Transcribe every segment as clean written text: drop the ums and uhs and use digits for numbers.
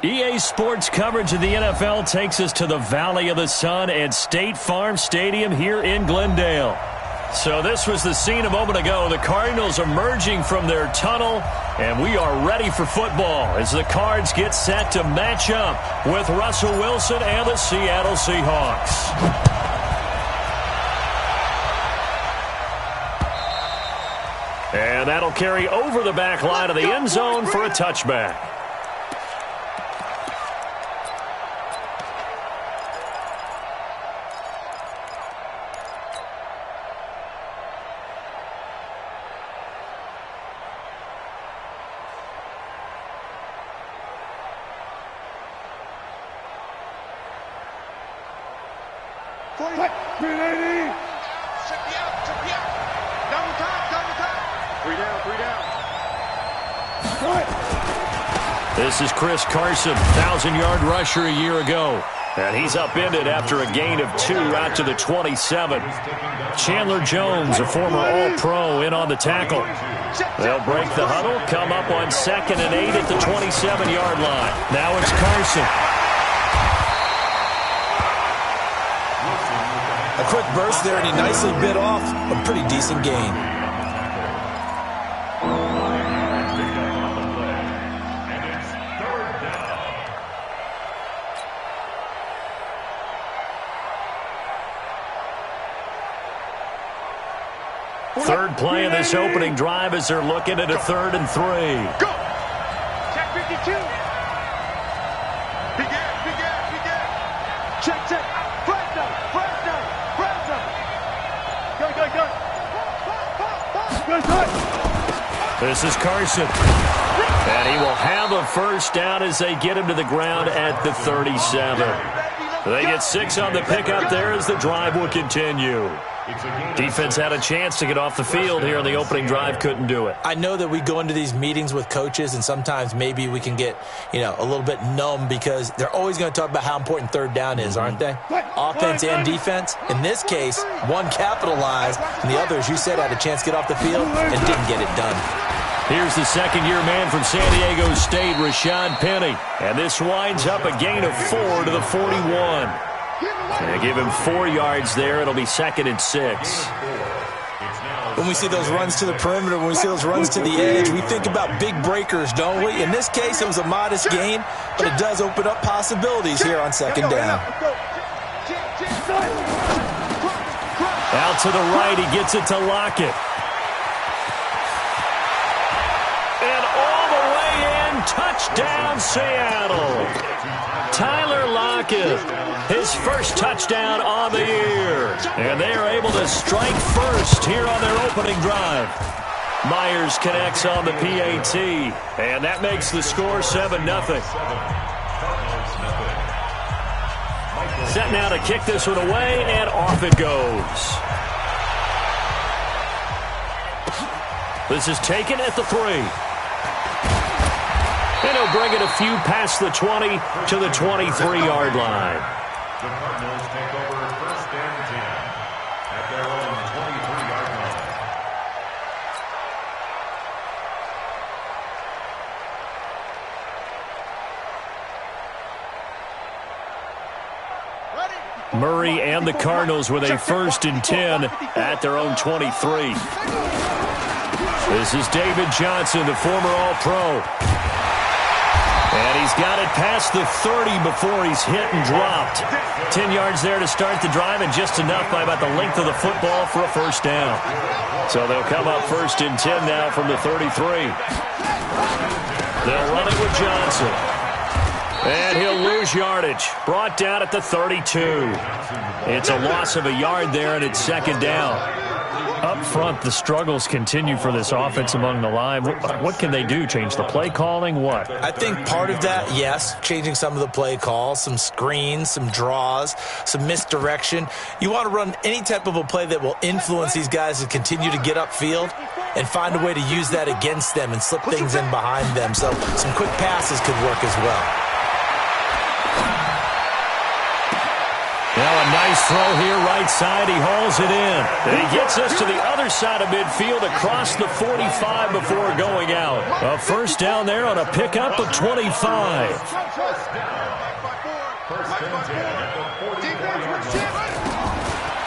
EA Sports coverage of the NFL takes us to the Valley of the Sun and State Farm Stadium here in Glendale. So this was the scene a moment ago. The Cardinals emerging from their tunnel, and we are ready for football as the Cards get set to match up with Russell Wilson and the Seattle Seahawks. And that'll carry over the back line of the end zone for a touchback. This is Chris Carson, 1,000-yard rusher a year ago. And he's upended after a gain of 2 out to the 27. Chandler Jones, a former All-Pro, in on the tackle. They'll break the huddle, come up on 2nd and 8 at the 27-yard line. Now it's Carson. A quick burst there, and he nicely bit off a pretty decent gain. Third play of this opening drive as they're looking at a 3rd and 3. Go! Check 52. Begin. Check. Go. This is Carson. And he will have a first down as they get him to the ground at the 37. They get 6 on the pickup there as the drive will continue. Defense had a chance to get off the field here on the opening drive, couldn't do it. I know that we go into these meetings with coaches, and sometimes maybe we can get, a little bit numb because they're always going to talk about how important 3rd down is, aren't they? Offense and defense. In this case, one capitalized, and the other, as you said, had a chance to get off the field and didn't get it done. Here's the second-year man from San Diego State, Rashad Penny. And this winds up a gain of 4 to the 41. And give him 4 yards there. It'll be 2nd and 6. When we see those runs to the perimeter, when we see those runs to the edge, we think about big breakers, don't we? In this case, it was a modest gain, but it does open up possibilities here on 2nd down. Out to the right, he gets it to Lockett. And all the way in, touchdown Seattle. Tyler Lockett, his first touchdown on the year. And they are able to strike first here on their opening drive. Myers connects on the PAT, and that makes the score 7-0. Set now to kick this one away, and off it goes. This is taken at the 3. And he'll bring it a few past the 20 to the 23-yard line. The Cardinals take over 1st and 10 at their own 23-yard line. Murray and the Cardinals with a 1st and 10 at their own 23. This is David Johnson, the former All-Pro. And he's got it past the 30 before he's hit and dropped. 10 yards there to start the drive, and just enough by about the length of the football for a first down. So they'll come up 1st and 10 now from the 33. They'll run it with Johnson. And he'll lose yardage. Brought down at the 32. It's a loss of a yard there, and it's 2nd down. Up front, the struggles continue for this offense among the line. What can they do? Change the play calling? What? I think part of that, yes, changing some of the play calls, some screens, some draws, some misdirection. You want to run any type of a play that will influence these guys to continue to get upfield and find a way to use that against them and slip things in behind them. So some quick passes could work as well. Now a nice throw here, right side. He hauls it in. And he gets us to the other side of midfield across the 45 before going out. A first down there on a pickup of 25.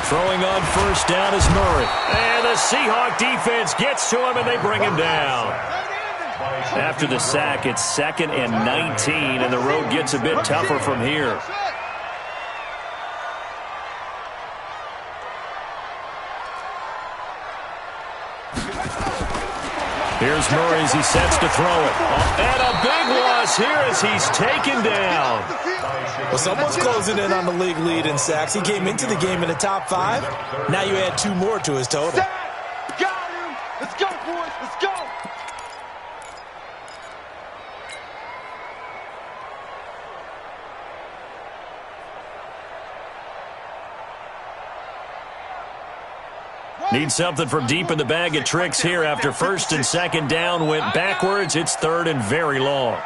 Throwing on first down is Murray. And the Seahawk defense gets to him, and they bring him down. After the sack, it's 2nd and 19, and the road gets a bit tougher from here. Here's Murray as he sets to throw it. And a big loss here as he's taken down. Well, someone's closing in on the league lead in sacks. He came into the game in the top 5. Now you add 2 more to his total. Got him. Let's go, boys. Let's go. Need something from deep in the bag of tricks here after 1st and 2nd down went backwards. It's 3rd and very long.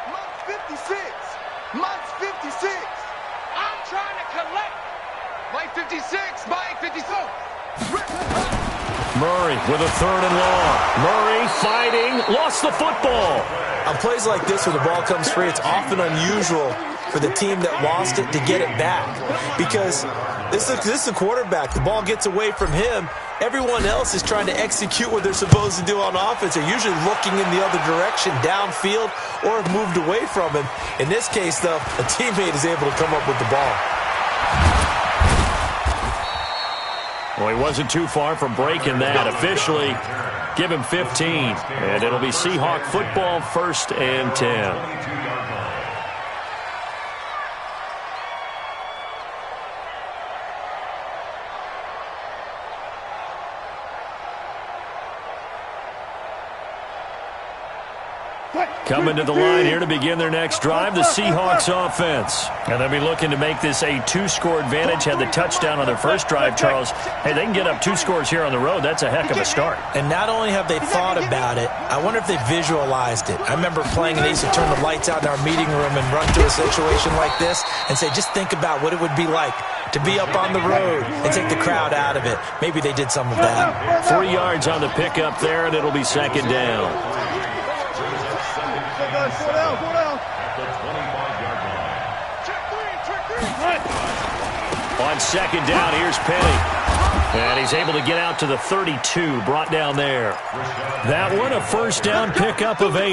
Mine's 56. Mine's 56. I'm trying to collect. Mike 56. Mike 54. Murray with a 3rd and long. Murray fighting. Lost the football. On plays like this where the ball comes free, it's often unusual for the team that lost it to get it back. Because this is the quarterback. The ball gets away from him. Everyone else is trying to execute what they're supposed to do on offense. They're usually looking in the other direction, downfield, or have moved away from him. In this case, though, a teammate is able to come up with the ball. Well, he wasn't too far from breaking that. Officially, give him 15. And it'll be Seahawk football, 1st and 10. Coming to the line here to begin their next drive, the Seahawks offense. And they'll be looking to make this a 2-score advantage. Had the touchdown on their first drive, Charles. Hey, they can get up 2 scores here on the road. That's a heck of a start. And not only have they thought about it, I wonder if they visualized it. I remember playing and they used to turn the lights out in our meeting room and run to a situation like this and say, just think about what it would be like to be up on the road and take the crowd out of it. Maybe they did some of that. 3 yards on the pickup there, and it'll be 2nd down. On 2nd down, here's Penny. And he's able to get out to the 32, brought down there. That one, a first down pickup of 8.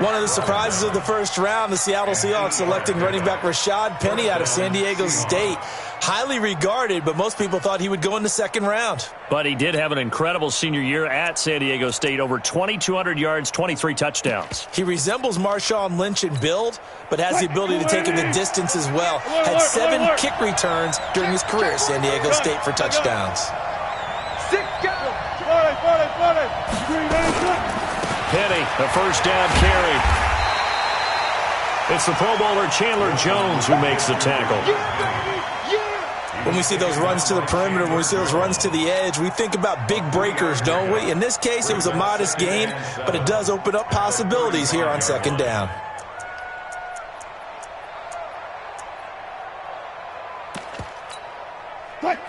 One of the surprises of the first round, the Seattle Seahawks selecting running back Rashad Penny out of San Diego State. Highly regarded, but most people thought he would go in the 2nd round. But he did have an incredible senior year at San Diego State. Over 2,200 yards, 23 touchdowns. He resembles Marshawn Lynch in build, but has the ability to take him the distance as well. Had 7 kick returns during his career at San Diego State for touchdowns. Penny, the first down carry. It's the Pro Bowler Chandler Jones who makes the tackle. When we see those runs to the perimeter, when we see those runs to the edge, we think about big breakers, don't we? In this case, it was a modest gain, but it does open up possibilities here on 2nd down.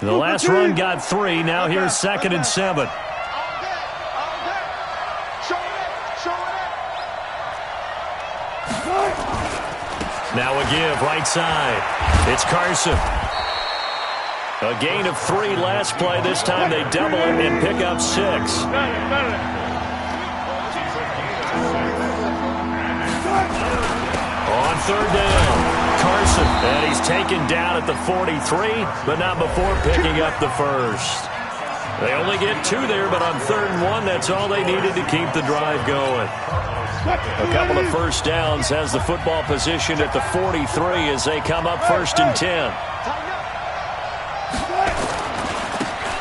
The last run got 3. Now here's 2nd and 7. Now a give, right side. It's Carson. A gain of 3 last play. This time they double it and pick up 6. On 3rd down, Carson. And he's taken down at the 43, but not before picking up the first. They only get 2 there, but on 3rd and 1, that's all they needed to keep the drive going. A couple of first downs has the football position at the 43 as they come up 1st and 10.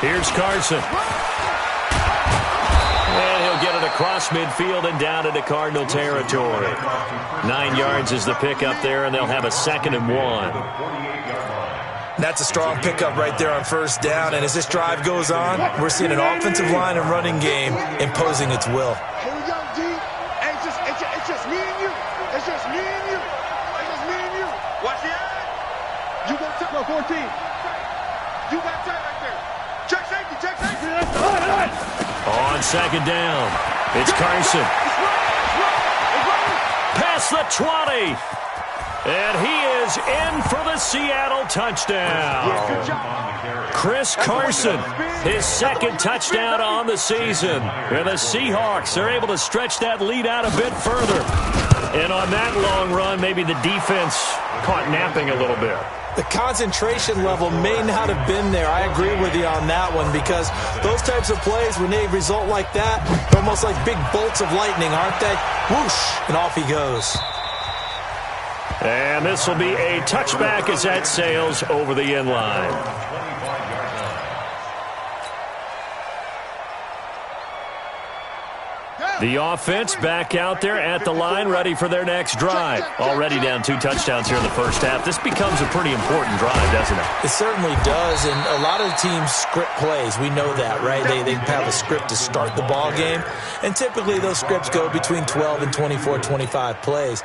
Here's Carson. And he'll get it across midfield and down into Cardinal territory. 9 yards is the pickup there, and they'll have a 2nd and 1. That's a strong pickup right there on first down, and as this drive goes on, we're seeing an offensive line and running game imposing its will. Here we go, D. Hey, it's just me and you. It's just me and you. It's just me and you. Watch the eye. You got tight. No, 14. You got tight right there. Check safety, check safety. On 2nd down, it's Carson. Past the 20. And he is in for the Seattle touchdown. Chris Carson, his 2nd touchdown on the season. And the Seahawks are able to stretch that lead out a bit further. And on that long run, maybe the defense caught napping a little bit. The concentration level may not have been there. I agree with you on that one, because those types of plays, when they result like that, they're almost like big bolts of lightning, aren't they? Whoosh, and off he goes. And this will be a touchback as that sails over the end line. The offense back out there at the line, ready for their next drive. Already down 2 touchdowns here in the first half. This becomes a pretty important drive, doesn't it? It certainly does, and a lot of teams script plays. We know that, right? They have a script to start the ball game, and typically those scripts go between 12 and 24, 25 plays.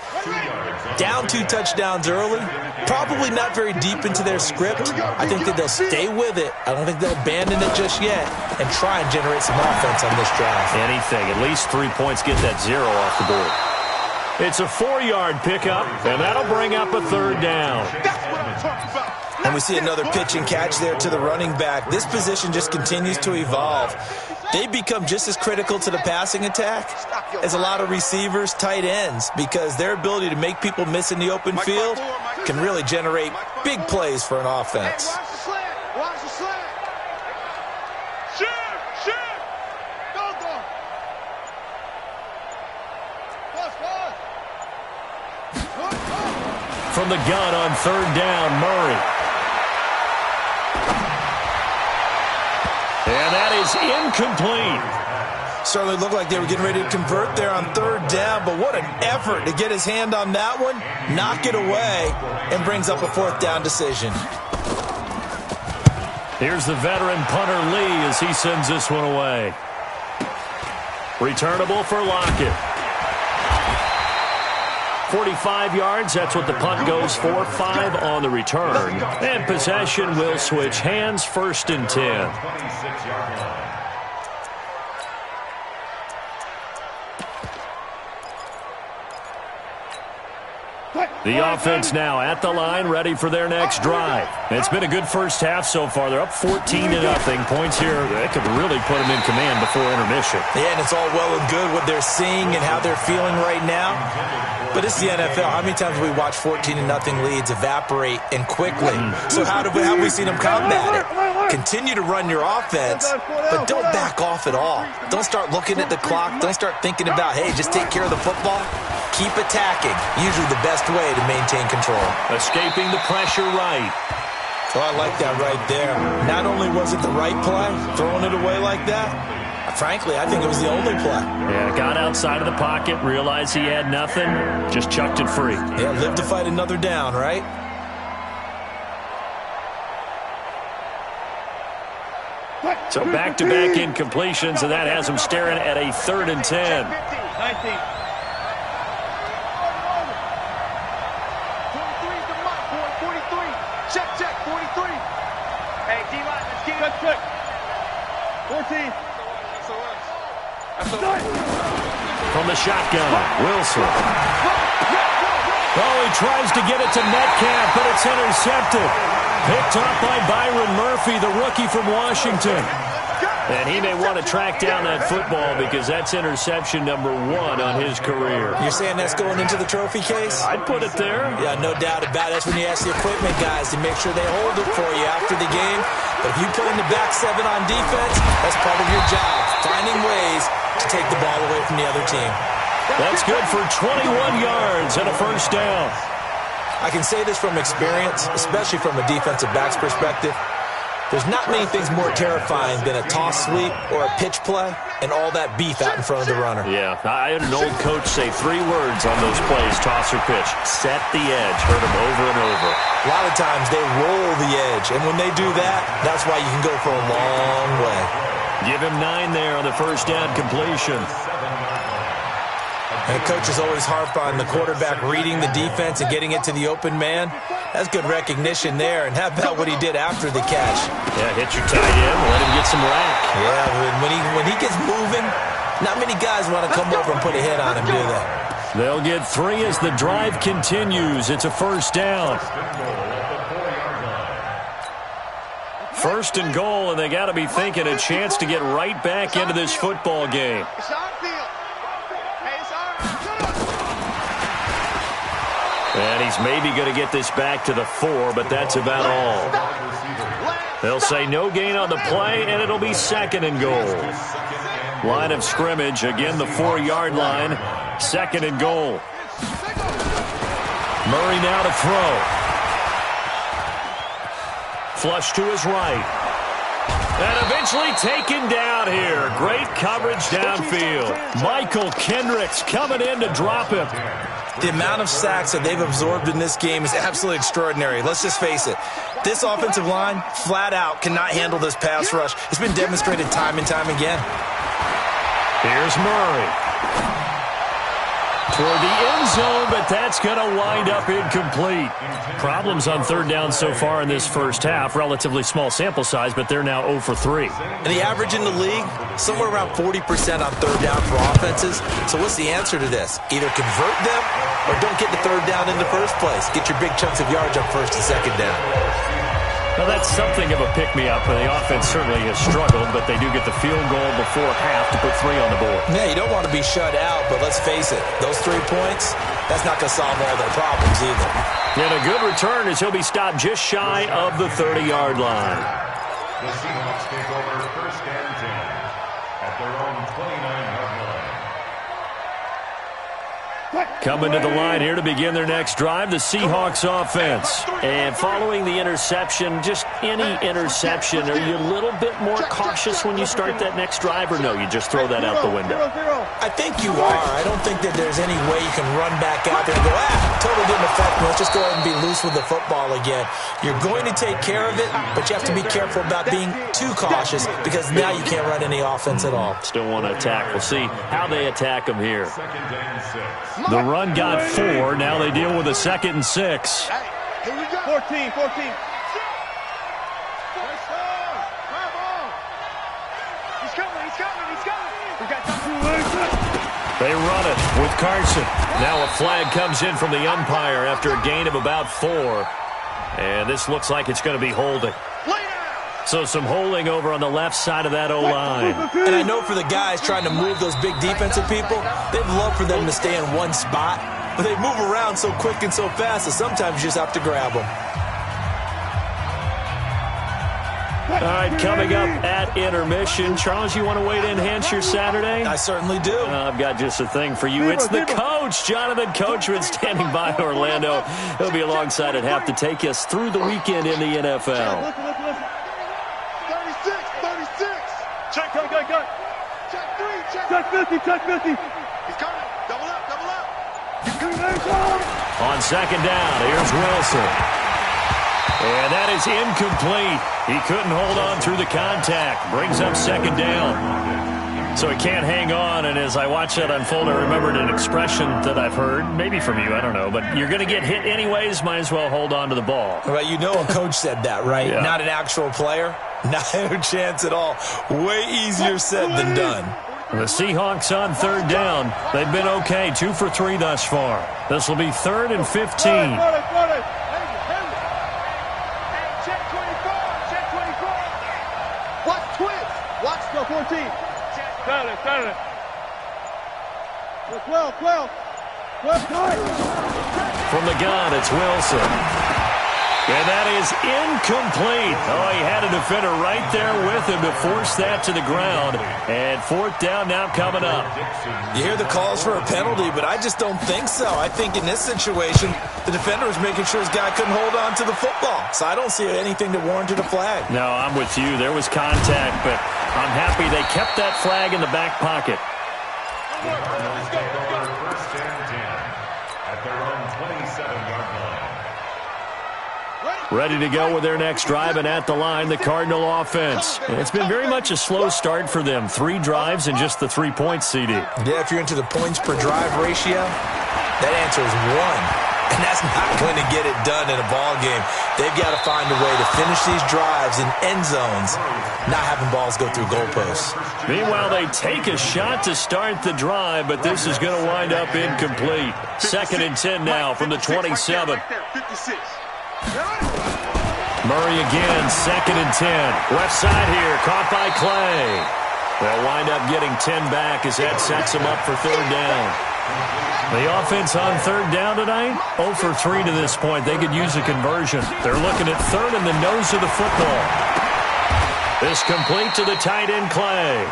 Down 2 touchdowns early, probably not very deep into their script. I think that they'll stay with it. I don't think they'll abandon it just yet and try and generate some offense on this drive. Anything, at least 3 points, get that 0 off the board. It's a 4-yard pickup, and that'll bring up a 3rd down. And we see another pitch and catch there to the running back. This position just continues to evolve. They become just as critical to the passing attack as a lot of receivers, tight ends, because their ability to make people miss in the open field can really generate big plays for an offense. Watch the slant. Watch the slant. Shoot. Go. From the gun on 3rd down, Murray. And that is incomplete. Certainly looked like they were getting ready to convert there on 3rd down, but what an effort to get his hand on that one, knock it away, and brings up a 4th down decision. Here's the veteran punter Lee as he sends this one away. Returnable for Lockett. 45 yards, that's what the punt goes for. 5 on the return. And possession will switch hands, 1st and 10. The offense now at the line, ready for their next drive. It's been a good first half so far. They're up 14-0. Points here, that could really put them in command before intermission. Yeah, and it's all well and good what they're seeing and how they're feeling right now. But it's the NFL. How many times have we watched 14-0 leads evaporate and quickly? So how have we seen them combat it? Continue to run your offense, but don't back off at all. Don't start looking at the clock. Don't start thinking about, hey, just take care of the football. Keep attacking. Usually the best way to maintain control. Escaping the pressure right. Oh, I like that right there. Not only was it the right play, throwing it away like that, frankly, I think it was the only play. Yeah, got outside of the pocket, realized he had nothing, just chucked it free. Yeah, live to fight another down, right? So back-to-back incompletions, and that has him staring at a 3rd and 10. 19. Check, 43. Hey, D-line, let's get it. Check. 14. From the shotgun, Wilson. Oh, he tries to get it to Metcalf, but it's intercepted. Picked up by Byron Murphy, the rookie from Washington. And he may want to track down that football because that's interception number 1 on his career. You're saying that's going into the trophy case? I'd put it there. Yeah, no doubt about it. That's when you ask the equipment guys to make sure they hold it for you after the game. But if you play in the back 7 on defense, that's part of your job, finding ways to take the ball away from the other team. That's good for 21 yards and a 1st down. I can say this from experience, especially from a defensive back's perspective. There's not many things more terrifying than a toss sweep or a pitch play and all that beef out in front of the runner. Yeah, I had an old coach say 3 words on those plays, toss or pitch. Set the edge. Heard him over and over. A lot of times they roll the edge, and when they do that, that's why you can go for a long way. Give him 9 there on the first down completion. And coaches always harp on the quarterback reading the defense and getting it to the open man. That's good recognition there. And how about what he did after the catch? Yeah, hit your tight end, let him get some rack. Yeah, when he gets moving, not many guys want to come over and put a hit on him, do they? They'll get 3 as the drive continues. It's a first down. First and goal, and they got to be thinking a chance to get right back into this football game. And he's maybe going to get this back to the 4, but that's about all. They'll say no gain on the play, and it'll be second and goal. Line of scrimmage, again the 4-yard line. Second and goal. Murray now to throw. Flush to his right. And eventually taken down here. Great coverage downfield. Michael Kendricks coming in to drop him. The amount of sacks that they've absorbed in this game is absolutely extraordinary. Let's just face it. This offensive line, flat out, cannot handle this pass rush. It's been demonstrated time and time again. Here's Murray. Toward the end zone, but that's going to wind up incomplete. Problems on third down so far in this first half. Relatively small sample size, but they're now 0 for 3. And the average in the league, somewhere around 40% on third down for offenses. So what's the answer to this? Either convert them or don't get the third down in the first place. Get your big chunks of yards on first and second down. Well, that's something of a pick-me-up, and the offense certainly has struggled, but they do get the field goal before half to put 3 on the board. Yeah, you don't want to be shut out, but let's face it, those 3 points, that's not going to solve all their problems either. And a good return as he'll be stopped just shy of the 30-yard line. The Seahawks take over first and 10 at their own 29-yard line. Coming to the line here to begin their next drive, the Seahawks offense. And following the interception, just any interception, are you a little bit more cautious when you start that next drive, or no, you just throw that out the window? I think you are. I don't think that there's any way you can run back out there and go, totally didn't affect me. Let's just go ahead and be loose with the football again. You're going to take care of it, but you have to be careful about being too cautious because now you can't run any offense at all. Still want to attack. We'll see how they attack them here. The run got 4. Now they deal with a 2nd and 6. Hey, here we go. 14. He's coming. We got They run it with Carson. Now a flag comes in from the umpire after a gain of about 4. And this looks like it's going to be holding. So some holding over on the left side of that O-line. And I know for the guys trying to move those big defensive people, they'd love for them to stay in one spot. But they move around so quick and so fast that sometimes you just have to grab them. All right, coming up at intermission. Charles, you want to wait to enhance your Saturday? I certainly do. I've got just a thing for you. It's the coach, Jonathan Coachman, standing by Orlando. He'll be alongside at half to take us through the weekend in the NFL. 36. Check. Check 50. He's coming. Double up. On second down, here's Wilson. And that is incomplete. He couldn't hold on through the contact. Brings up second down. So he can't hang on, and as I watch that unfold, I remembered an expression that I've heard, maybe from you, I don't know, but you're going to get hit anyways, might as well hold on to the ball. Well, you know a coach said that, right? Yeah. Not an actual player. Not a chance at all. Way easier said than done. The Seahawks on third down. They've been okay, 2 for 3 thus far. This will be 3rd and 15. Watch the 14. Got it. 12. From the gun, it's Wilson. And that is incomplete. Oh, he had a defender right there with him to force that to the ground. And fourth down now coming up. You hear the calls for a penalty, but I just don't think so. I think in this situation, the defender was making sure his guy couldn't hold on to the football. So I don't see anything that warranted a flag. No, I'm with you. There was contact, but I'm happy they kept that flag in the back pocket. Cardinals take over first and 10 at their own 27-yard line. Ready to go with their next drive, and at the line, the Cardinal offense. It's been very much a slow start for them. 3 drives and just the 3 points, CD. Yeah, if you're into the points per drive ratio, that answer is 1. And that's not going to get it done in a ball game. They've got to find a way to finish these drives in end zones, not having balls go through goalposts. Meanwhile, they take a shot to start the drive, but this is going to wind up incomplete. 2nd and 10 now from the 27. Murray again, 2nd and 10. Left side here, caught by Clay. They'll wind up getting 10 back as that sets them up for 3rd down. The offense on 3rd down tonight, 0 for 3 to this point. They could use a conversion. They're looking at 3rd and the nose of the football. This complete to the tight end, Clay.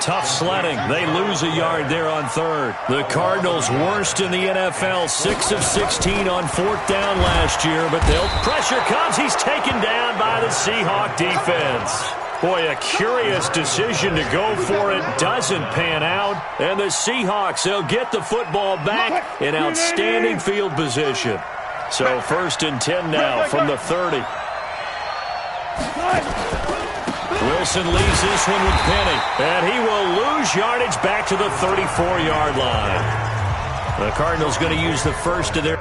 Tough sledding. They lose a yard there on 3rd. The Cardinals worst in the NFL, 6 of 16 on 4th down last year, but pressure comes. He's taken down by the Seahawk defense. Boy, a curious decision to go for it. Doesn't pan out. And the Seahawks, they'll get the football back in outstanding field position. So 1st and 10 now from the 30. Wilson leaves this one with Penny. And he will lose yardage back to the 34-yard line. The Cardinals going to use the first of their...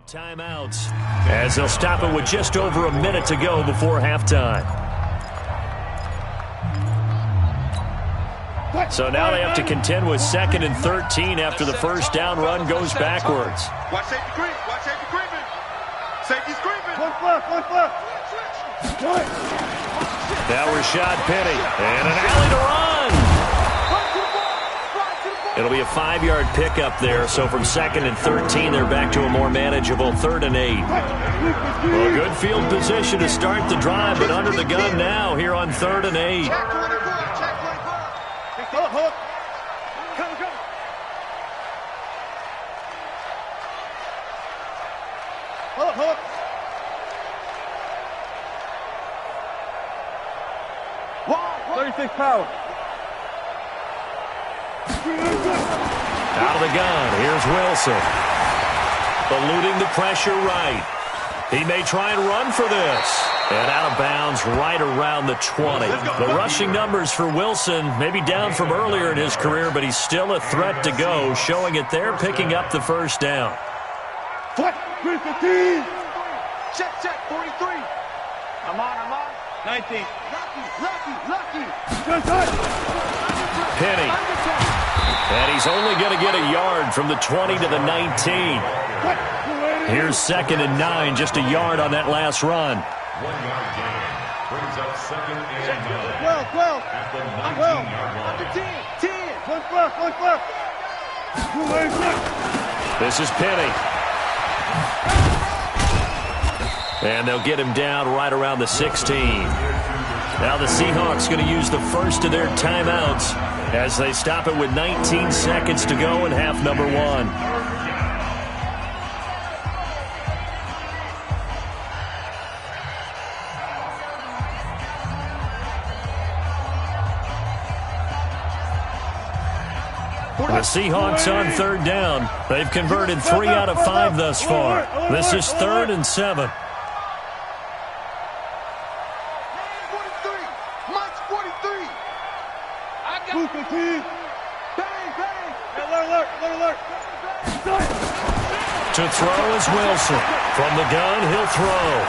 timeouts as they'll stop it with just over a minute to go before halftime. So now they have to contend with 2nd and 13 after the first down run goes backwards. Watch safety creep. Watch safety creeping. Safety's creeping. One flip. Now Rashad Penny and an alley to run. It'll be a 5-yard pickup there, so from 2nd and 13, they're back to a more manageable 3rd and 8. Well, good field position to start the drive, but under the gun now here on 3rd and 8. Hook. 36 power. Out of the gun, here's Wilson. Eluding the pressure right. He may try and run for this. And out of bounds right around the 20. The rushing numbers for Wilson may be down from earlier in his career, but he's still a threat to go, showing it there, picking up the first down. Foot, 15. Check, 43. I'm on. 19. Lucky. Penny. And he's only going to get a yard from the 20 to the 19. Here's 2nd and 9, just a yard on that last run. 1-yard gain brings up 2nd and 9. 12. At the 19-yard line. 10. This is Penny. And they'll get him down right around the 16. Now the Seahawks going to use the first of their timeouts as they stop it with 19 seconds to go in half number 1. The Seahawks on 3rd down. They've converted 3 out of 5 thus far. This is 3rd and 7. To throw is Wilson. From the gun, he'll throw.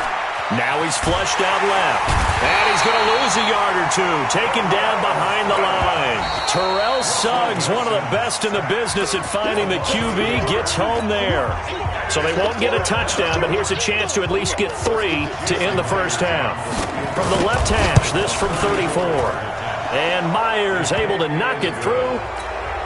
Now he's flushed out left. And he's going to lose a yard or two. Taken down behind the line. Terrell Suggs, one of the best in the business at finding the QB, gets home there. So they won't get a touchdown, but here's a chance to at least get 3 to end the first half. From the left hash, this from 34. And Myers able to knock it through.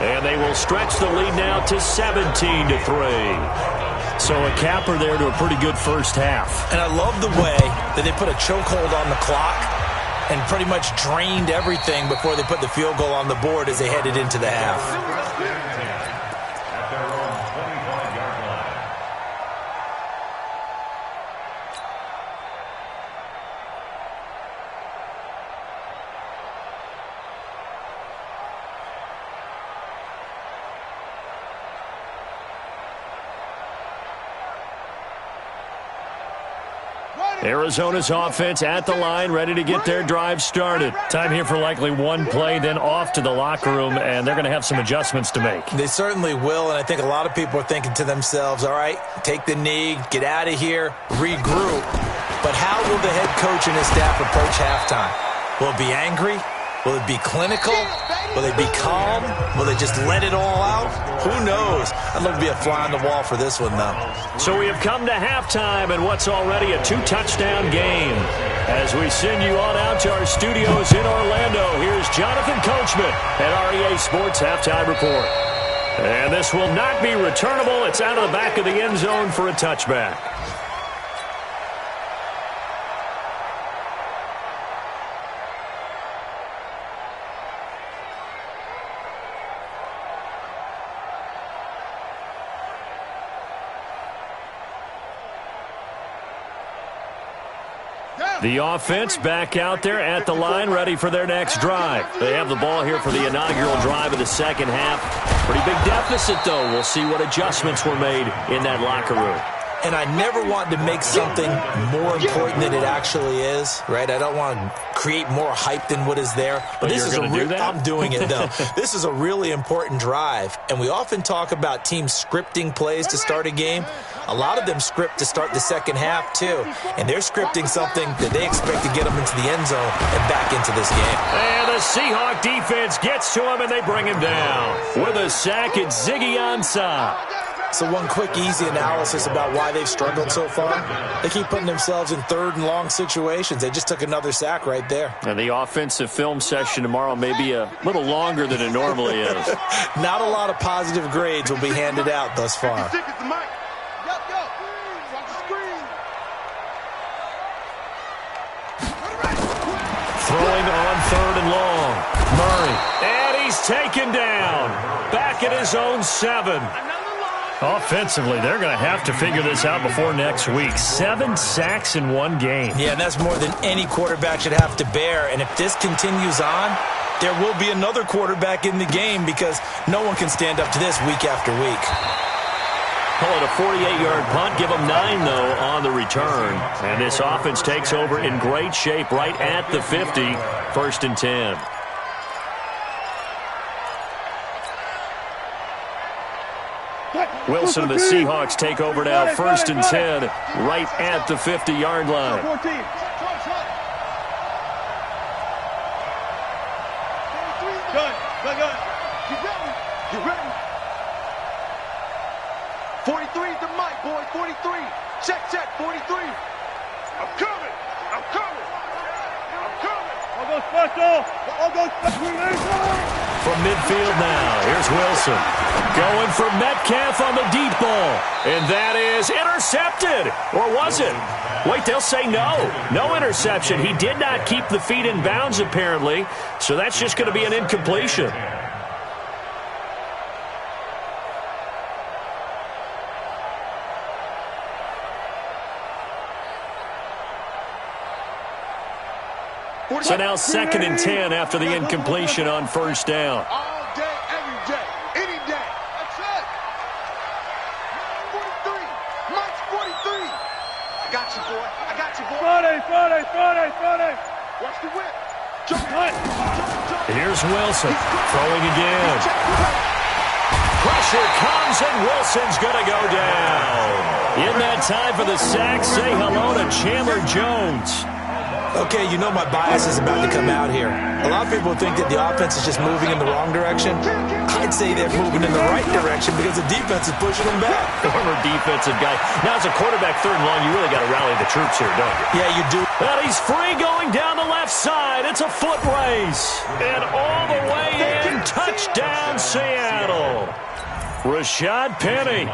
And they will stretch the lead now to 17-3. So a capper there to a pretty good first half. And I love the way that they put a chokehold on the clock and pretty much drained everything before they put the field goal on the board as they headed into the half. At their own 25-yard line. Arizona's offense at the line, ready to get their drive started. Time here for likely one play, then off to the locker room, and they're going to have some adjustments to make. They certainly will, and I think a lot of people are thinking to themselves, all right, take the knee, get out of here, regroup. But how will the head coach and his staff approach halftime? Will it be angry? Will it be clinical? Will they be calm? Will they just let it all out? Who knows? I'd love to be a fly on the wall for this one, though. So we have come to halftime in what's already a 2-touchdown game. As we send you on out to our studios in Orlando, here's Jonathan Coachman at REA Sports Halftime Report. And this will not be returnable. It's out of the back of the end zone for a touchback. The offense back out there at the line, ready for their next drive. They have the ball here for the inaugural drive of the second half. Pretty big deficit, though. We'll see what adjustments were made in that locker room. And I never want to make something more important than it actually is, right? I don't want to create more hype than what is there. But this is I'm doing it, though. This is a really important drive. And we often talk about teams scripting plays to start a game. A lot of them script to start the second half, too. And they're scripting something that they expect to get them into the end zone and back into this game. And the Seahawk defense gets to him, and they bring him down. With a sack, it's Ziggy Ansah. So one quick, easy analysis about why they've struggled so far. They keep putting themselves in third and long situations. They just took another sack right there. And the offensive film session tomorrow may be a little longer than it normally is. Not a lot of positive grades will be handed out thus far. Throwing on third and long. Murray. And he's taken down. Back at his own 7. Offensively, they're going to have to figure this out before next week. 7 sacks in one game. Yeah, and that's more than any quarterback should have to bear. And if this continues on, there will be another quarterback in the game because no one can stand up to this week after week. Call it a 48-yard punt. Give them 9, though, on the return. And this offense takes over in great shape right at the 50. 1st and 10. Wilson and the Seahawks take over now. 1st and 10 right at the 50-yard line. Good. Keep going. You ready? 43 to Mike, boy. 43. Check. 43. I'm coming. I'll go special. From midfield now, here's Wilson. Going for Metcalf on the deep ball. And that is intercepted. Or was it? Wait, they'll say no. No interception. He did not keep the feet in bounds, apparently. So that's just going to be an incompletion. So now 2nd and 10 after the incompletion on 1st down. All day, every day, any day. That's it. 43. Mike's 43. I got you, boy. Friday. Watch the whip. Jump. Here's Wilson throwing again. Pressure comes, and Wilson's going to go down. In that time for the sack, say hello to Chandler Jones. Okay, you know my bias is about to come out here. A lot of people think that the offense is just moving in the wrong direction. I'd say they're moving in the right direction because the defense is pushing them back. Former defensive guy. Now, as a quarterback, third and long, you really got to rally the troops here, don't you? Yeah, you do. And he's free going down the left side. It's a foot race. And all the way in, touchdown, Seattle. Rashad Penny,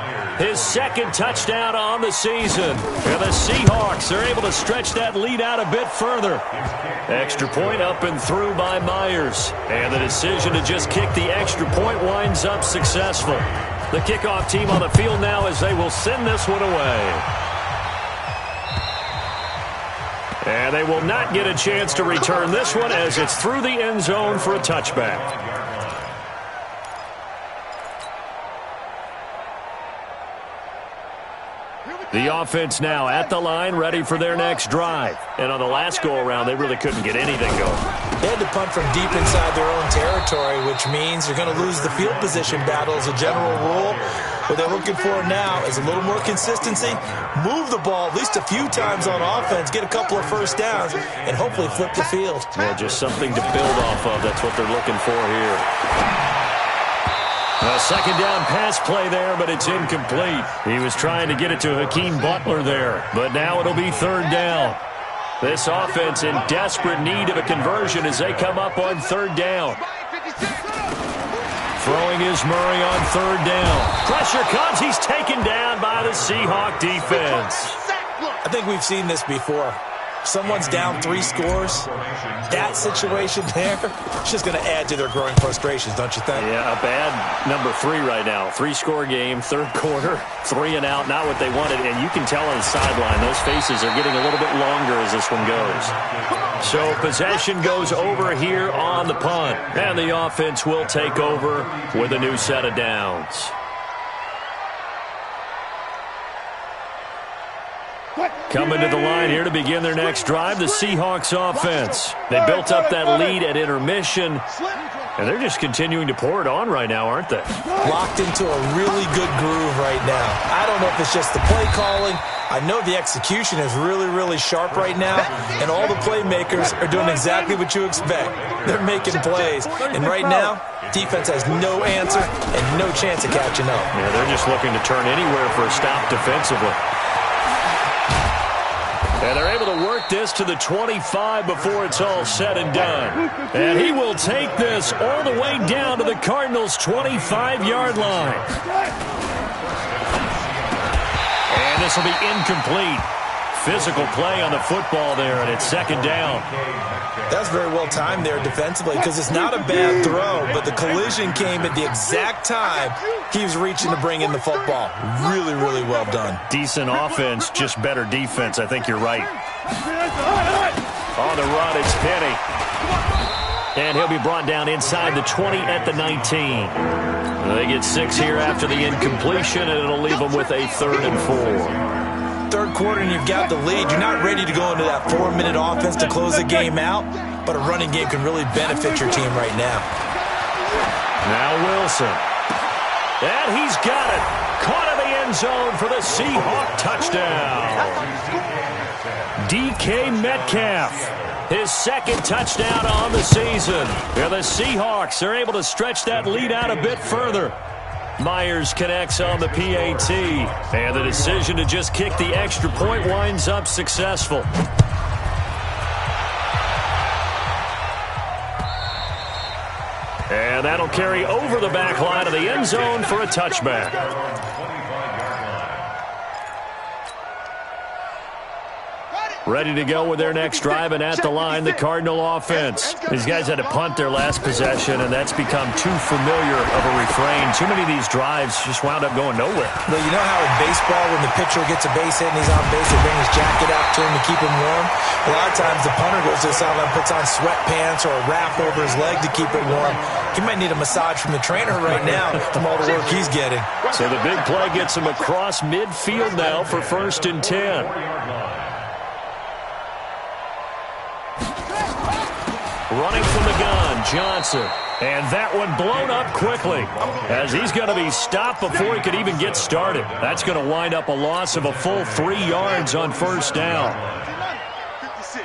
his second touchdown on the season. And the Seahawks are able to stretch that lead out a bit further. Extra point up and through by Myers. And the decision to just kick the extra point winds up successful. The kickoff team on the field now as they will send this one away. And they will not get a chance to return this one as it's through the end zone for a touchback. The offense now at the line, ready for their next drive. And on the last go-around, they really couldn't get anything going. They had to punt from deep inside their own territory, which means they're going to lose the field position battle as a general rule. What they're looking for now is a little more consistency, move the ball at least a few times on offense, get a couple of first downs, and hopefully flip the field. Yeah, just something to build off of. That's what they're looking for here. A second down pass play there, but it's incomplete. He was trying to get it to Hakeem Butler there, but now it'll be third down. This offense in desperate need of a conversion as they come up on third down. Throwing is Murray on third down. Pressure comes. He's taken down by the Seahawk defense. I think we've seen this before. Someone's down 3 scores. That situation there, it's just going to add to their growing frustrations, don't you think? Yeah, a bad number 3 right now. 3-score game, third quarter, 3 and out, not what they wanted. And you can tell on the sideline, those faces are getting a little bit longer as this one goes. So possession goes over here on the punt. And the offense will take over with a new set of downs. Coming to the line here to begin their next drive, the Seahawks offense. They built up that lead at intermission, and they're just continuing to pour it on right now, aren't they? Locked into a really good groove right now. I don't know if it's just the play calling. I know the execution is really, really sharp right now, and all the playmakers are doing exactly what you expect. They're making plays, and right now, defense has no answer and no chance of catching up. Yeah, they're just looking to turn anywhere for a stop defensively. And they're able to work this to the 25 before it's all said and done. And he will take this all the way down to the Cardinals' 25-yard line. And this will be incomplete. Physical play on the football there, and it's second down. That's very well timed there defensively because it's not a bad throw, but the collision came at the exact time he was reaching to bring in the football. Really, really well done. Decent offense, just better defense. I think you're right. On the run, it's Penny. And he'll be brought down inside the 20 at the 19. They get 6 here after the incompletion, and it'll leave them with a 3rd and 4. Third quarter and you've got the lead. You're not ready to go into that 4-minute offense to close the game out, but a running game can really benefit your team right now. Now Wilson. And he's got it. Caught in the end zone for the Seahawk touchdown. DK Metcalf, his second touchdown on the season. And the Seahawks are able to stretch that lead out a bit further. Myers connects on the PAT, and the decision to just kick the extra point winds up successful. And that'll carry over the back line of the end zone for a touchback. Ready to go with their next drive, and at the line, the Cardinal offense. These guys had to punt their last possession, and that's become too familiar of a refrain. Too many of these drives just wound up going nowhere. But you know how in baseball, when the pitcher gets a base hit and he's on base, they bring his jacket out to him to keep him warm? A lot of times the punter goes to the sideline, puts on sweatpants or a wrap over his leg to keep it warm. He might need a massage from the trainer right now from all the work he's getting. So the big play gets him across midfield now for 1st and 10. Running from the gun, Johnson. And that one blown up quickly as he's going to be stopped before he could even get started. That's going to wind up a loss of a full 3 yards on first down. 56. Here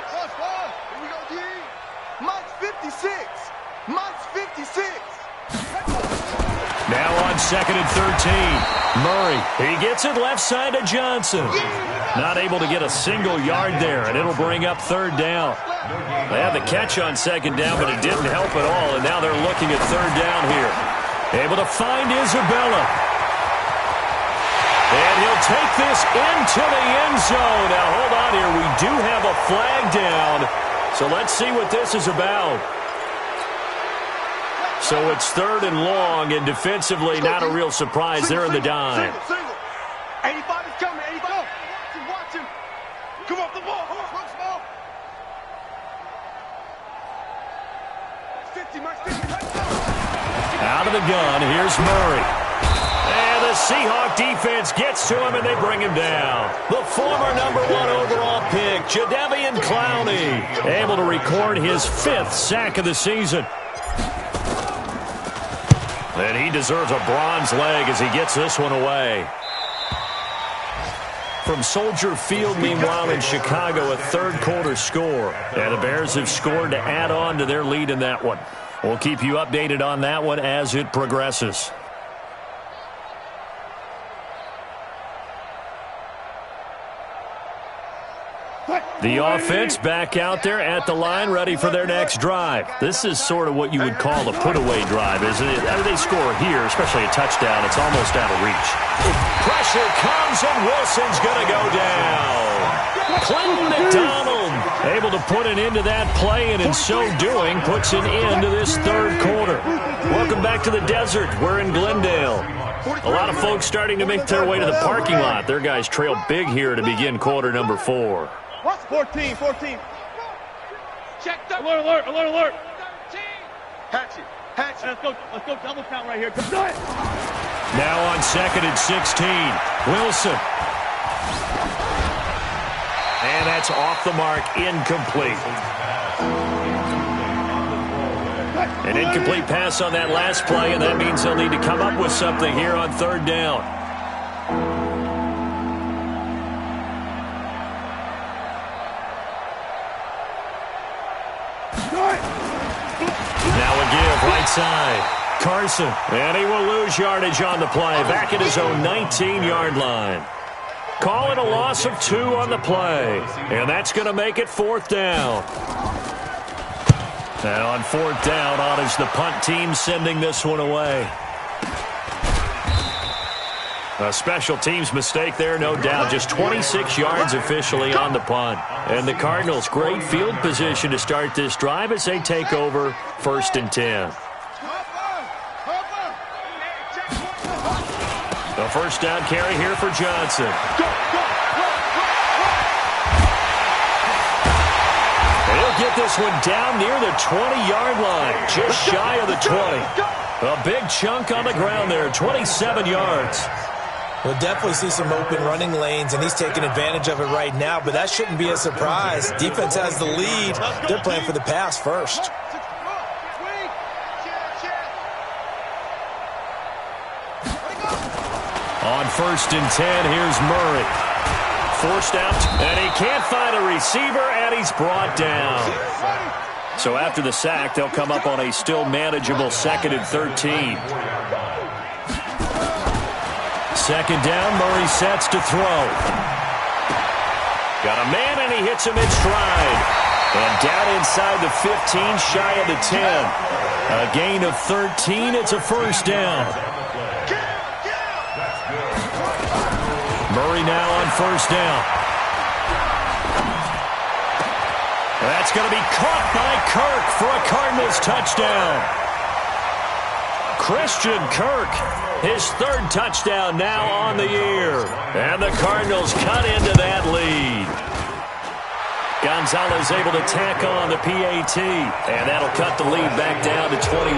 we go, D. Mike's 56. Mike's 56. Now on 2nd and 13. Murray, he gets it left side to Johnson. Not able to get a single yard there, and it'll bring up 3rd down. They had the catch on 2nd down, but it didn't help at all, and now they're looking at 3rd down here. Able to find Isabella. And he'll take this into the end zone. Now, hold on here. We do have a flag down, so let's see what this is about. So it's 3rd and long, and defensively not a real surprise. They're in the dime. 85 is coming. 85. Watch him. Come off the ball. 50, Mike, 50. Out of the gun, here's Murray. And the Seahawk defense gets to him, and they bring him down. The former #1 overall pick, Jadeveon Clowney, able to record his 5th sack of the season. And he deserves a bronze leg as he gets this one away. From Soldier Field, meanwhile, in Chicago, a 3rd quarter score. And the Bears have scored to add on to their lead in that one. We'll keep you updated on that one as it progresses. The offense back out there at the line, ready for their next drive. This is sort of what you would call a put-away drive, isn't it? After they score here, especially a touchdown, it's almost out of reach. Pressure comes, and Wilson's going to go down. Clinton McDonald able to put an end to that play, and in so doing, puts an end to this 3rd quarter. Welcome back to the desert. We're in Glendale. A lot of folks starting to make their way to the parking lot. Their guys trail big here to begin quarter number 4. 14. Check the alert. Hatchet. Let's go double count right here. Now on 2nd and 16. Wilson. And that's off the mark, incomplete. An incomplete pass on that last play, and that means they'll need to come up with something here on 3rd down. Now a give, right side. Carson, and he will lose yardage on the play, back at his own 19-yard line. Call it a loss of 2 on the play, and that's going to make it 4th down. And on 4th down, on is the punt team sending this one away. A special teams mistake there, no doubt. Just 26 yards officially on the punt. And the Cardinals, great field position to start this drive as they take over 1st and 10. The first down carry here for Johnson. And he'll get this one down near the 20-yard line, just shy of the 20. A big chunk on the ground there, 27 yards. We'll definitely see some open running lanes, and he's taking advantage of it right now, but that shouldn't be a surprise. Defense has the lead. They're playing for the pass first. On 1st and 10, here's Murray. Forced out, and he can't find a receiver, and he's brought down. So after the sack, they'll come up on a still manageable 2nd and 13. 2nd down, Murray sets to throw. Got a man, and he hits him in stride. And down inside the 15, shy of the 10. A gain of 13, it's a first down. Murray now on first down. That's going to be caught by Kirk for a Cardinals touchdown. Christian Kirk, his 3rd touchdown now on the year. And the Cardinals cut into that lead. Gonzalez able to tack on the PAT, and that'll cut the lead back down to 21.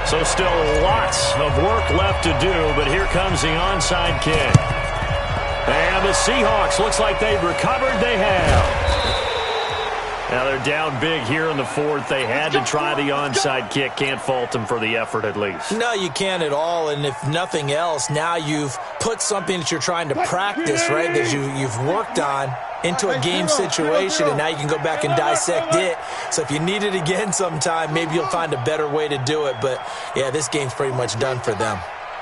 So still lots of work left to do, but here comes the onside kick. And the Seahawks, looks like they've recovered. They have. Now they're down big here in the fourth. They had to try the onside kick. Can't fault them for the effort at least. No, you can't at all. And if nothing else, now you've put something that you're trying to practice, right, that you've worked on into a game situation, and now you can go back and dissect it. So if you need it again sometime, maybe you'll find a better way to do it. But, yeah, this game's pretty much done for them.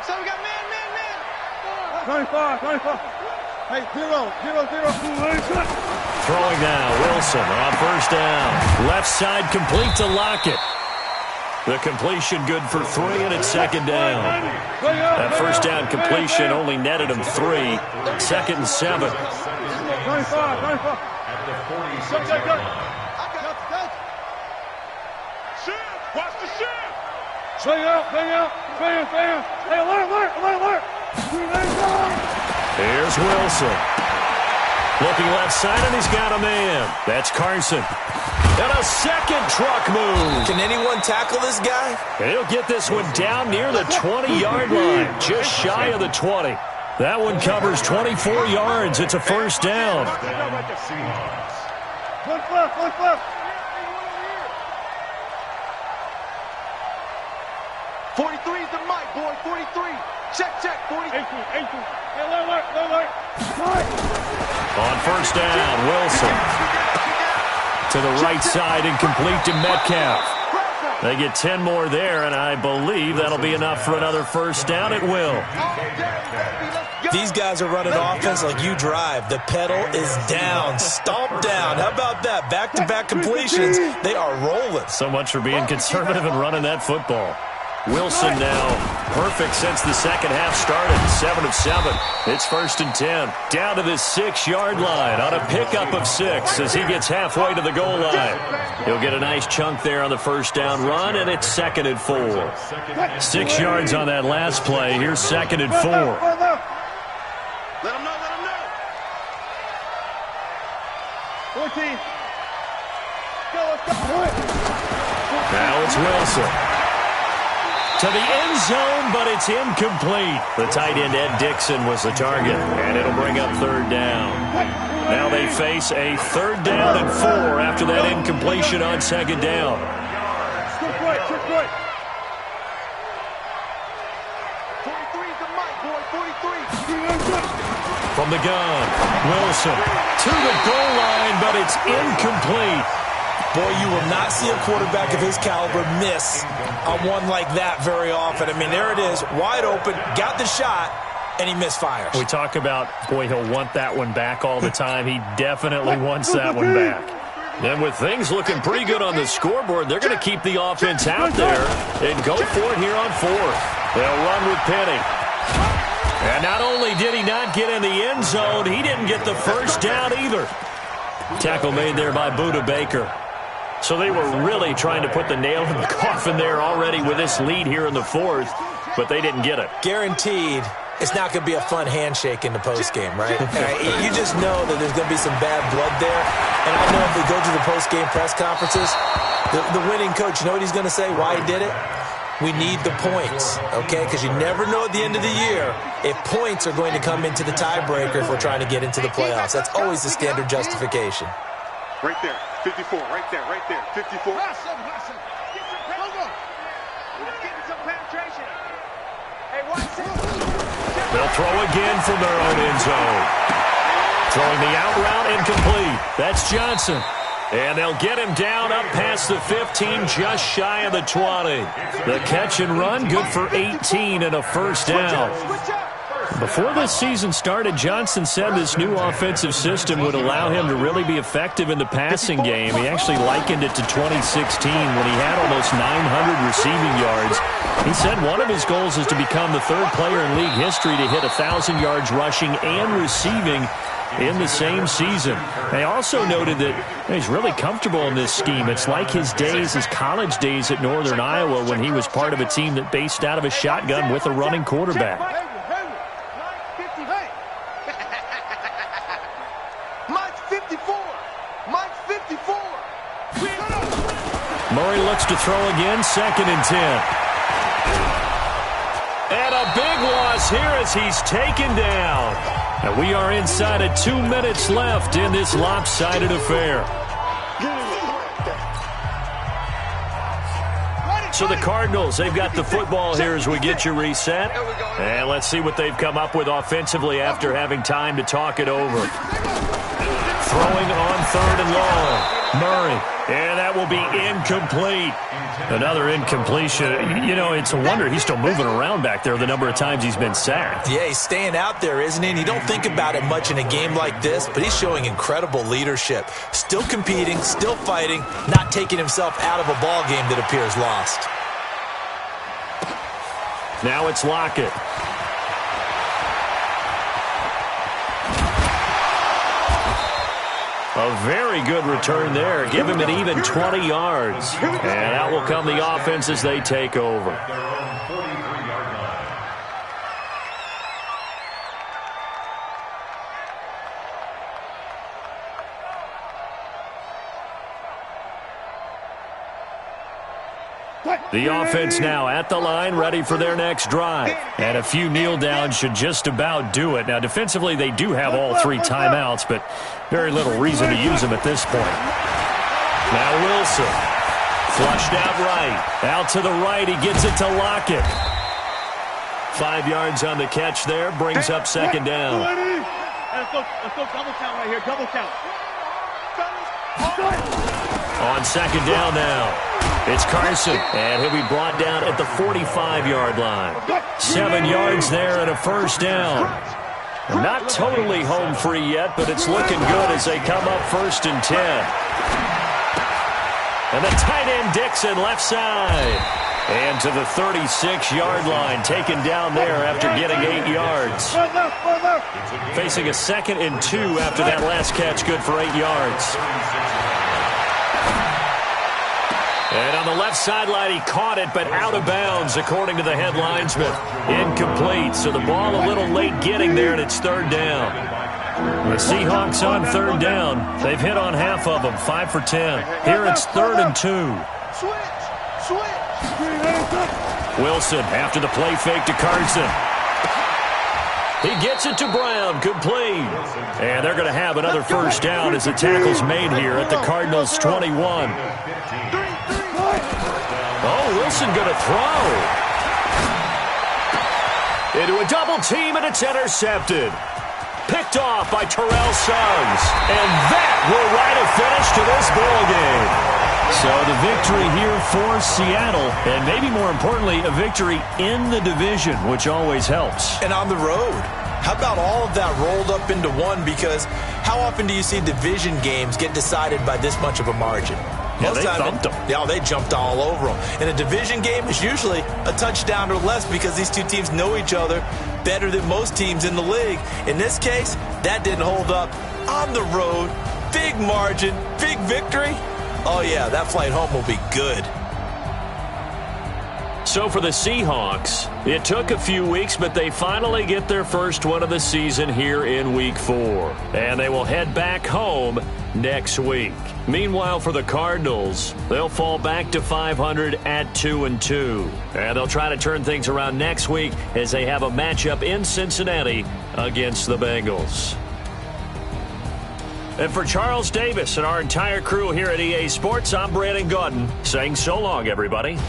So we got man. 25. Hey, 0. Throwing now, Wilson on first down. Left side complete to Lockett. The completion good for 3, and it's second down. That first down completion only netted him 3. Second and 7. 25. At the 46-yard line. Shift. Watch the shift. Swing out. Hey, alert. Here's Wilson. Looking left side, and he's got a man. That's Carson. And a second truck move. Can anyone tackle this guy? And he'll get this one down near the 20-yard line, just shy of the 20. That one covers 24 yards. It's a first down. Look left. 43 is the mic, boy. 43. Check. 40. 18. Hey, alert. On first down, Wilson. To the right side and complete to Metcalf. They get 10 more there, and I believe that'll be enough for another first down. It will. These guys are running offense like you drive. The pedal is down, stomp down. How about that? Back-to-back completions. They are rolling. So much for being conservative and running that football. Wilson now perfect since the second half started. 7 of 7. It's first and 10. Down to the 6-yard line on a pickup of 6 as he gets halfway to the goal line. He'll get a nice chunk there on the first down run, and it's second and 4. 6 yards on that last play. Here's second and 4. Let him know. 14. Go. Now it's Wilson. To the end zone, but it's incomplete. The tight end, Ed Dixon, was the target, and it'll bring up third down. Now they face a third down and 4 after that incompletion on second down. Trick right. 43 is the mic, boy. 43. From the gun, Wilson to the goal line, but it's incomplete. Boy, you will not see a quarterback of his caliber miss on one like that very often. I mean, there it is, wide open, got the shot, and he misfires. We talk about, boy, he'll want that one back all the time. He definitely wants that one back. And with things looking pretty good on the scoreboard, they're going to keep the offense out there and go for it here on fourth. They'll run with Penny. And not only did he not get in the end zone, he didn't get the first down either. Tackle made there by Budda Baker. So they were really trying to put the nail in the coffin there already with this lead here in the fourth, but they didn't get it. Guaranteed, it's not going to be a fun handshake in the postgame, right? You just know that there's going to be some bad blood there. And I know if we go to the postgame press conferences, the winning coach, you know what he's going to say, why he did it? We need the points, okay? Because you never know at the end of the year if points are going to come into the tiebreaker if we're trying to get into the playoffs. That's always the standard justification. Right there. 54. Right there. 54. Let's get some penetration. Hey, watch this. They'll throw again from their own end zone. Throwing the out route incomplete. That's Johnson. And they'll get him down up past the 15, just shy of the 20. The catch and run, good for 18 and a first down. Before this season started, Johnson said this new offensive system would allow him to really be effective in the passing game. He actually likened it to 2016 when he had almost 900 receiving yards. He said one of his goals is to become the third player in league history to hit 1,000 yards rushing and receiving in the same season. They also noted that he's really comfortable in this scheme. It's like his days, his college days at Northern Iowa when he was part of a team that based out of a shotgun with a running quarterback. Mike's 54. Murray looks to throw again, second and 10. And a big loss here as he's taken down. And we are inside of 2 minutes left in this lopsided affair. So the Cardinals, they've got the football here as we get you reset. And let's see what they've come up with offensively after having time to talk it over. Throwing on 3rd and long. Murray. And that will be incomplete. Another incompletion. You know, it's a wonder he's still moving around back there the number of times he's been sacked. Yeah, he's staying out there, isn't he? And you don't think about it much in a game like this, but he's showing incredible leadership. Still competing, still fighting, not taking himself out of a ball game that appears lost. Now it's Lockett. A very good return there. Give him an even 20 yards. And out will come the offense as they take over. The offense now at the line, ready for their next drive. And a few kneel downs should just about do it. Now, defensively, they do have all 3 timeouts, but very little reason to use them at this point. Now Wilson. Flushed out right. Out to the right. He gets it to Lockett. 5 yards on the catch there. Brings up 2nd down. Let's go double count right here. Double count. On 2nd down now. It's Carson, and he'll be brought down at the 45-yard line. 7 yards there and a 1st down. Not totally home free yet, but it's looking good as they come up 1st and 10. And the tight end Dixon left side. And to the 36-yard line, taken down there after getting 8 yards. Facing a 2nd and 2 after that last catch, good for 8 yards. And on the left sideline, he caught it, but out of bounds, according to the head linesman. Incomplete, so the ball a little late getting there, and it's 3rd down. The Seahawks on 3rd down. They've hit on half of them, 5 for 10. Here it's 3rd and 2. Wilson after the play fake to Carson. He gets it to Brown, complete. And they're going to have another 1st down as the tackle's made here at the Cardinals' 21. Oh, Wilson going to throw. Into a double team, and it's intercepted. Picked off by Terrell Suggs. And that will write a finish to this ball game. So the victory here for Seattle, and maybe more importantly, a victory in the division, which always helps. And on the road. How about all of that rolled up into one? Because how often do you see division games get decided by this much of a margin? Yeah, they thumped them. Yeah, they jumped all over them. And a division game is usually a touchdown or less because these two teams know each other better than most teams in the league. In this case, that didn't hold up. On the road, big margin, big victory. Oh, yeah, that flight home will be good. So for the Seahawks, it took a few weeks, but they finally get their first one of the season here in Week 4. And they will head back home next week. Meanwhile, for the Cardinals, they'll fall back to 500 at 2-2. And they'll try to turn things around next week as they have a matchup in Cincinnati against the Bengals. And for Charles Davis and our entire crew here at EA Sports, I'm Brandon Gaudin saying so long, everybody.